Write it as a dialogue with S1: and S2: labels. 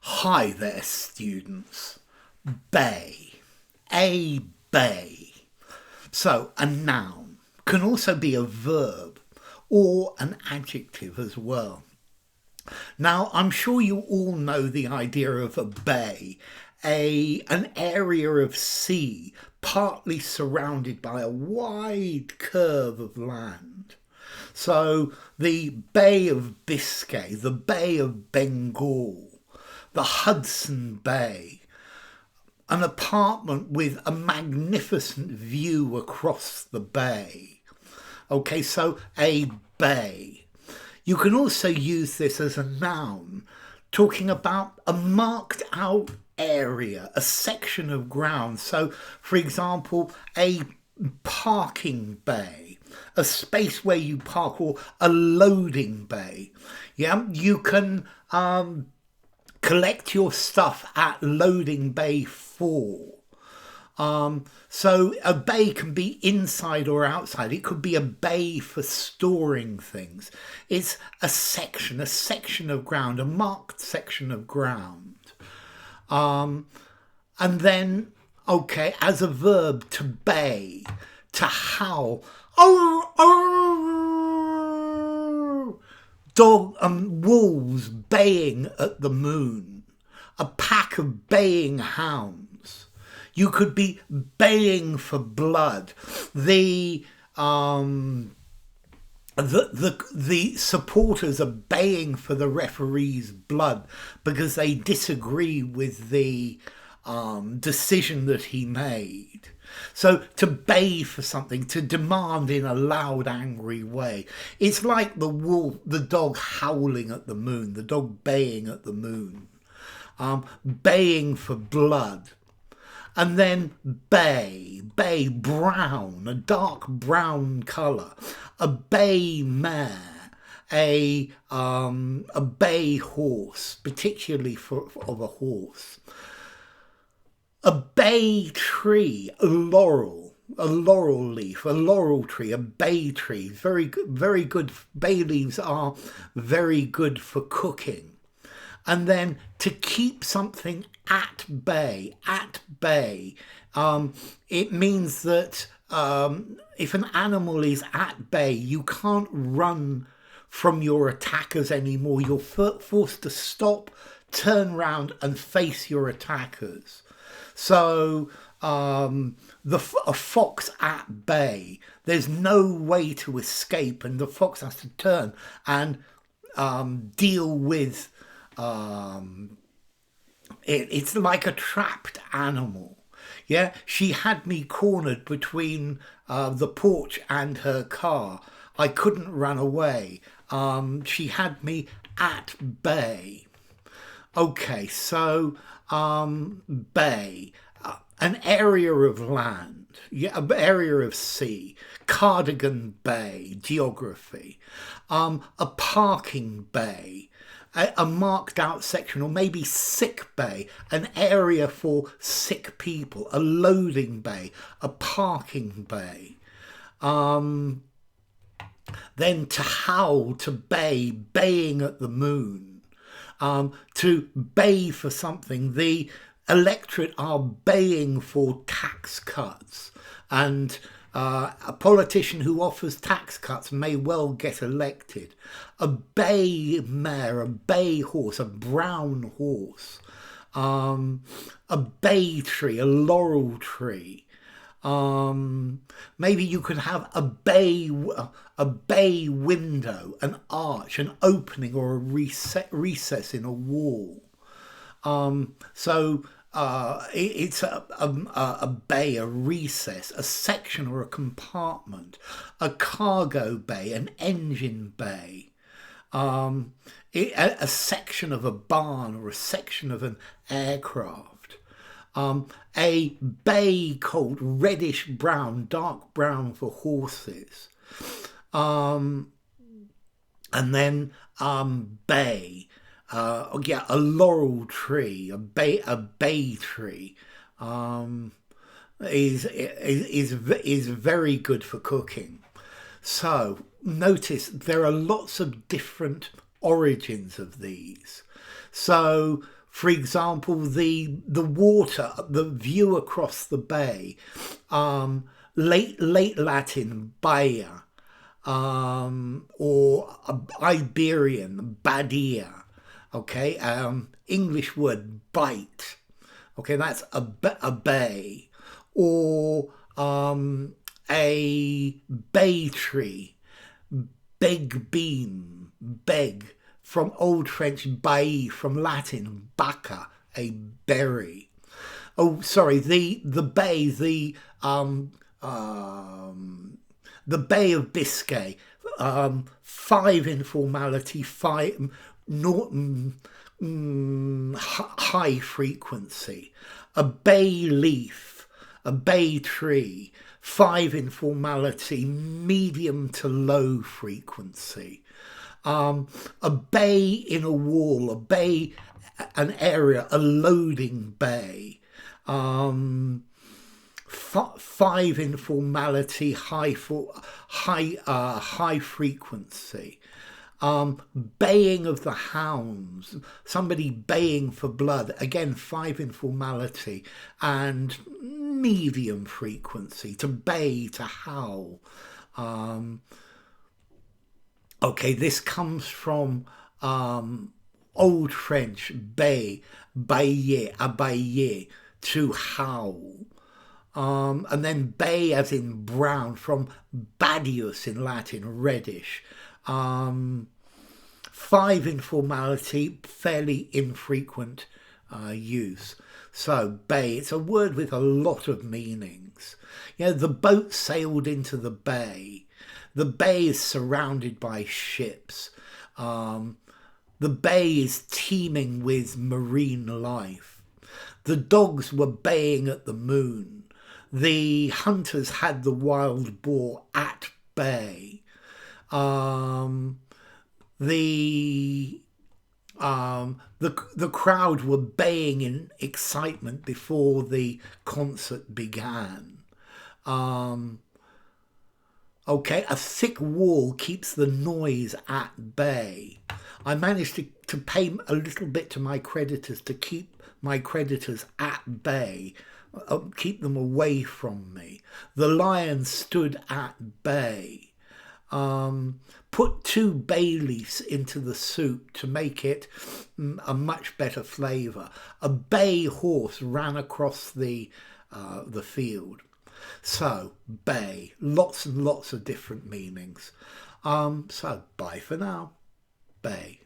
S1: Hi there, students. Bay. A bay. So, a noun can also be a verb or an adjective as well. Now, I'm sure you all know the idea of a bay, an area of sea partly surrounded by a wide curve of land. So, the Bay of Biscay, the Bay of Bengal, the Hudson Bay, an apartment with a magnificent view across the bay. Okay, so a bay. You can also use this as a noun, talking about a marked out area, a section of ground. So, for example, a parking bay, a space where you park, or a loading bay. Yeah, you can collect your stuff at loading bay 4. So a bay can be inside or outside. It could be a bay for storing things. It's a section of ground, a marked section of ground. And then, okay, as a verb, to bay, to howl. Wolves baying at the moon, a pack of baying hounds. You could be baying for blood. The supporters are baying for the referee's blood because they disagree with the decision that he made. So to bay for something, to demand in a loud, angry way. It's like the dog howling at the moon, the dog baying at the moon, baying for blood. And then bay, brown, a dark brown colour, a bay mare, a bay horse, particularly of a horse. A bay tree, a laurel leaf, a laurel tree, a bay tree. Very good. Bay leaves are very good for cooking. And then to keep something at bay, it means that if an animal is at bay, you can't run from your attackers anymore. You're forced to stop, turn round and face your attackers. So a fox at bay, there's no way to escape, and the fox has to turn and deal with it's like a trapped animal. Yeah, she had me cornered between the porch and her car. I couldn't run away. She had me at bay. Okay, so bay, an area of land, yeah, an area of sea, Cardigan Bay, geography, a parking bay, a marked out section, or maybe sick bay, an area for sick people, a loading bay, a parking bay. Then to howl, to bay, baying at the moon. To bay for something. The electorate are baying for tax cuts, and a politician who offers tax cuts may well get elected. A bay mare, a bay horse, a brown horse, a bay tree, a laurel tree. Maybe you could have a bay window, an arch, an opening, or a recess in a wall. It's a bay, a recess, a section or a compartment, a cargo bay, an engine bay, a section of a barn or a section of an aircraft. A bay called reddish-brown, dark brown for horses. And then bay, a laurel tree, a bay tree, is very good for cooking. So notice there are lots of different origins of these. So For example, the water, the view across the bay, late Latin Baia, or Iberian Badia, okay, English word bite, okay, that's a bay, or a bay tree, beg bean, beg, from Old French bailli, from Latin bacca, a berry. Oh, sorry, the bay, the Bay of Biscay, 5 informality, 5 high frequency. A bay leaf, a bay tree, 5 informality, medium to low frequency. A bay in a wall, a bay, an area, a loading bay. 5 informality, high frequency. Baying of the hounds, somebody baying for blood, again 5 informality and medium frequency. To bay, to howl. Okay, this comes from Old French bay, bailler, abailler, to howl. And then bay as in brown, from badius in Latin, reddish. 5 informality, fairly infrequent use. So bay, it's a word with a lot of meanings. You know, the boat sailed into the bay. The bay is surrounded by ships. The bay is teeming with marine life. The dogs were baying at the moon. The hunters had the wild boar at bay. The crowd were baying in excitement before the concert began. Okay, a thick wall keeps the noise at bay. I managed to pay a little bit to my creditors to keep my creditors at bay, keep them away from me. The lion stood at bay. Put 2 bay leaves into the soup to make it a much better flavour. A bay horse ran across the field. So, bay, lots and lots of different meanings. So, bye for now. Bay.